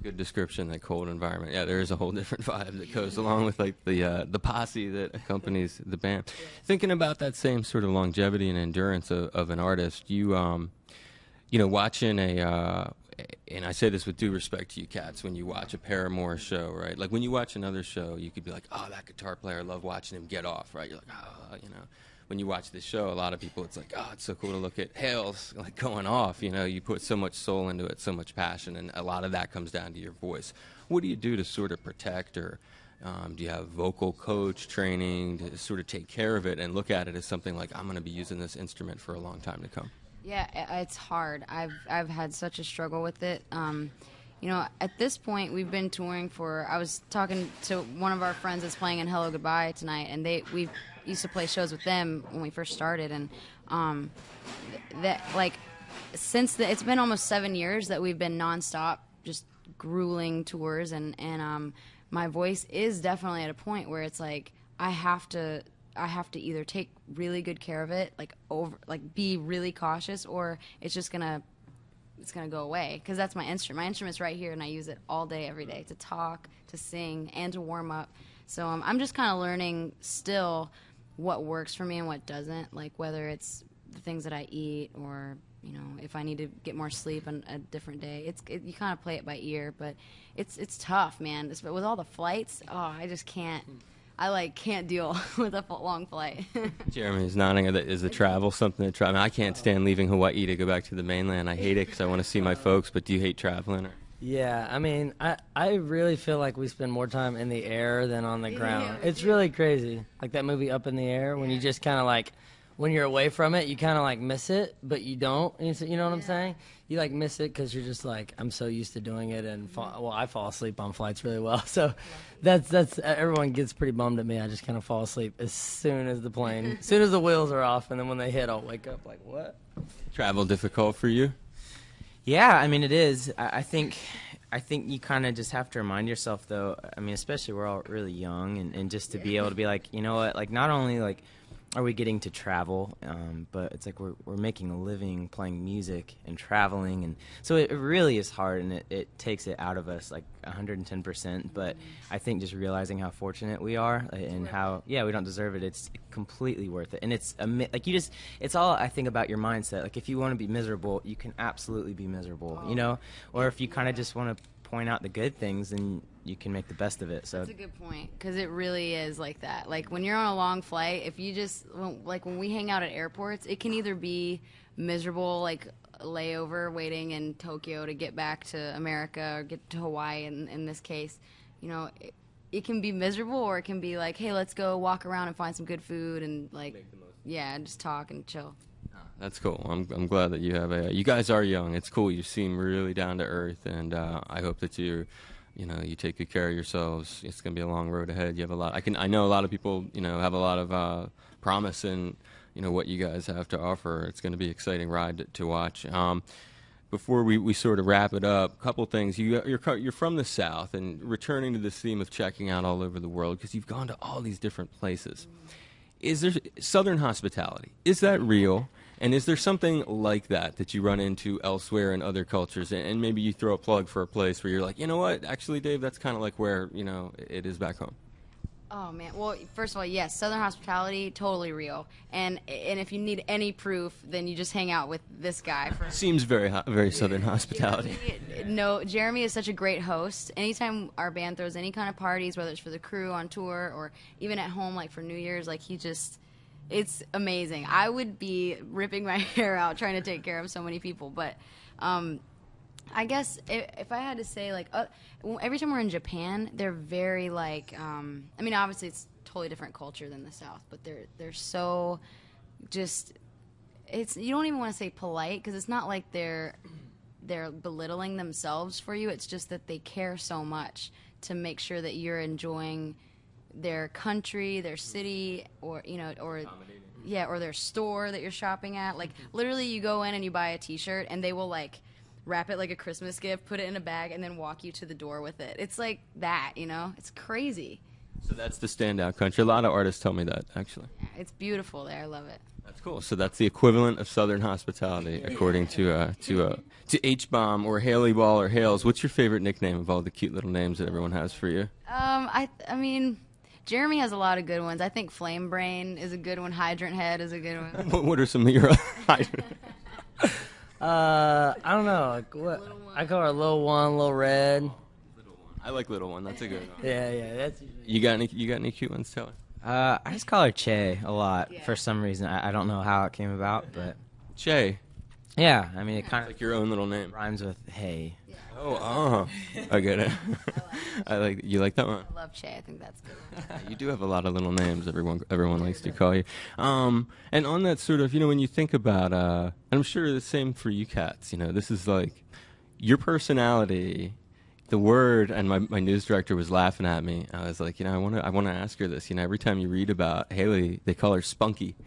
good description, that cold environment. Yeah, there is a whole different vibe that goes along with like the posse that accompanies the band. Thinking about that same sort of longevity and endurance of an artist, watching and I say this with due respect to you cats, when you watch a Paramore show, right? Like when you watch another show, you could be like, oh, that guitar player, I love watching him get off, right? You're like, oh, When you watch this show, a lot of people, it's like, oh, it's so cool to look at Hales like going off. You put so much soul into it, so much passion, and a lot of that comes down to your voice. What do you do to sort of protect, or do you have vocal coach training to sort of take care of it and look at it as something like, I'm going to be using this instrument for a long time to come? Yeah, it's hard. I've had such a struggle with it. At this point, we've been touring I was talking to one of our friends that's playing in Hello Goodbye tonight, and we used to play shows with them when we first started, and it's been almost 7 years that we've been nonstop, just grueling tours, and my voice is definitely at a point where it's like I have to either take really good care of it, be really cautious, or it's gonna go away, because that's my instrument. My instrument's right here, and I use it all day, every day, to talk, to sing, and to warm up. So I'm just kind of learning still what works for me and what doesn't, like whether it's the things that I eat, or if I need to get more sleep on a different day. You kind of play it by ear, but it's tough, man. With all the flights, I just can't. I can't deal with a long flight. Jeremy is nodding. Is the travel something to try? I can't stand leaving Hawaii to go back to the mainland. I hate it because I want to see my folks. But do you hate traveling? Or? Yeah, I really feel like we spend more time in the air than on the ground. It's really crazy. Like that movie Up in the Air, when you just kind of when you're away from it, you kind of miss it, but you don't. You know what I'm saying? You miss it because you're just I'm so used to doing it, and I fall asleep on flights really well. So that's everyone gets pretty bummed at me. I just kind of fall asleep as soon as as soon as the wheels are off, and then when they hit, I'll wake up like, what? Travel difficult for you? Yeah, it is. I think you kind of just have to remind yourself, though. Especially we're all really young, and just to be able to be like, you know what? Not only are we getting to travel, but it's we're making a living playing music and traveling, and so it really is hard, and it takes it out of us 110%. But I think just realizing how fortunate we are, and how we don't deserve it, it's completely worth it. And it's it's all, I think, about your mindset. If you want to be miserable, you can absolutely be miserable, or if you kind of just want to point out the good things, then you can make the best of it. So that's a good point, because it really is like that. When you're on a long flight, if you just when we hang out at airports, it can either be miserable, layover waiting in Tokyo to get back to America or get to Hawaii. In this case, it can be miserable, or it can be hey, let's go walk around and find some good food and make the most. And just talk and chill. That's cool. I'm glad that you have you guys are young. It's cool. You seem really down to earth, and I hope that you take good care of yourselves. It's going to be a long road ahead. You have a lot. I know a lot of people, have a lot of promise in, what you guys have to offer. It's going to be an exciting ride to watch. Before we sort of wrap it up, a couple things. You're from the South, and returning to this theme of checking out all over the world, because you've gone to all these different places. Is there Southern hospitality? Is that real? And is there something like that you run into elsewhere in other cultures? And maybe you throw a plug for a place where you're like, you know what, actually, Dave, that's kind of where, it is back home. Oh, man. Well, first of all, yes, Southern hospitality, totally real. And if you need any proof, then you just hang out with this guy. Seems very very Southern hospitality. No, Jeremy is such a great host. Anytime our band throws any kind of parties, whether it's for the crew on tour or even at home, for New Year's, it's amazing. I would be ripping my hair out trying to take care of so many people. But I guess if I had to say, every time we're in Japan, they're very obviously it's a totally different culture than the South, but they're so just, you don't even want to say polite, because it's not like they're belittling themselves for you. It's just that they care so much to make sure that you're enjoying their country, their city, or or their store that you're shopping at. Literally, you go in and you buy a T-shirt, and they will wrap it like a Christmas gift, put it in a bag, and then walk you to the door with it. It's like that, It's crazy. So that's the standout country. A lot of artists tell me that, actually. Yeah, it's beautiful there. I love it. That's cool. So that's the equivalent of Southern hospitality, according to H-Bomb or Haley Ball or Hales. What's your favorite nickname of all the cute little names that everyone has for you? I mean, Jeremy has a lot of good ones. I think Flame Brain is a good one. Hydrant Head is a good one. What are some of your? I don't know. Like, what? I call her Lil One, Lil Red. I like Little One. That's a good one. Yeah, that's. You got any cute ones, Taylor? I just call her Che a lot for some reason. I don't know how it came about, but Che. yeah, I mean it kind of Like your own little name. rhymes with hey. Oh, I get it. You like that one? I love Che. I think that's good. You do have a lot of little names. Everyone likes to call you. And on that sort of, when you think about, and I'm sure the same for you cats. This is like your personality. The word, and my news director was laughing at me. I was like, I want to ask her this. Every time you read about Haley, they call her Spunky.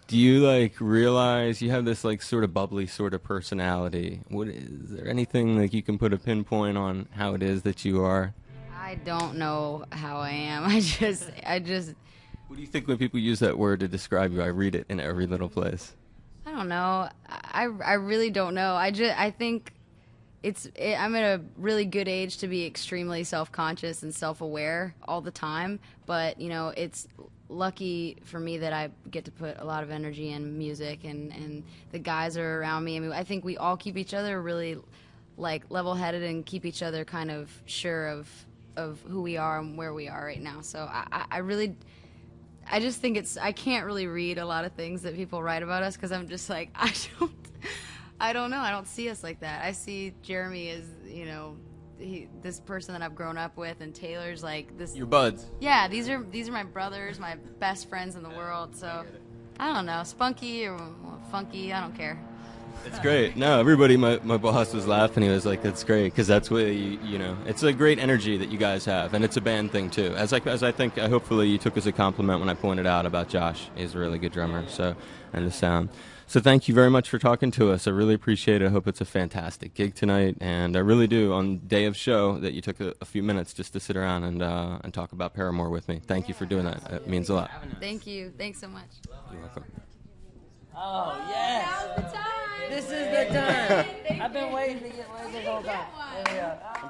Do you realize you have this sort of bubbly sort of personality? Is there anything you can put a pinpoint on how it is that you are? I don't know how I am. I just. What do you think when people use that word to describe you? I read it in every little place. I don't know. I really don't know. I think I'm at a really good age to be extremely self-conscious and self-aware all the time. But it's lucky for me that I get to put a lot of energy in music, and the guys are around me. I mean, I think we all keep each other really level-headed and keep each other kind of sure of who we are and where we are right now. So I just think I can't really read a lot of things that people write about us because I'm just like, I don't know. I don't see us like that. I see Jeremy as, this person that I've grown up with, and Taylor's like this. Your buds. Yeah, these are my brothers, my best friends in the world. So I don't know, spunky or funky, I don't care. It's great. No, everybody, my boss was laughing. He was like, "That's great," because that's what it's a great energy that you guys have, and it's a band thing too. As I think, hopefully you took as a compliment when I pointed out about Josh. He's a really good drummer, and the sound. So thank you very much for talking to us. I really appreciate it. I hope it's a fantastic gig tonight, and I really do. On day of show, that you took a few minutes just to sit around and talk about Paramore with me. Thank you for doing that. It means a lot. Thank you. Thanks so much. You're welcome. Oh yes. Now's the time. This is the time. I've been waiting to get laid this whole time. There we go.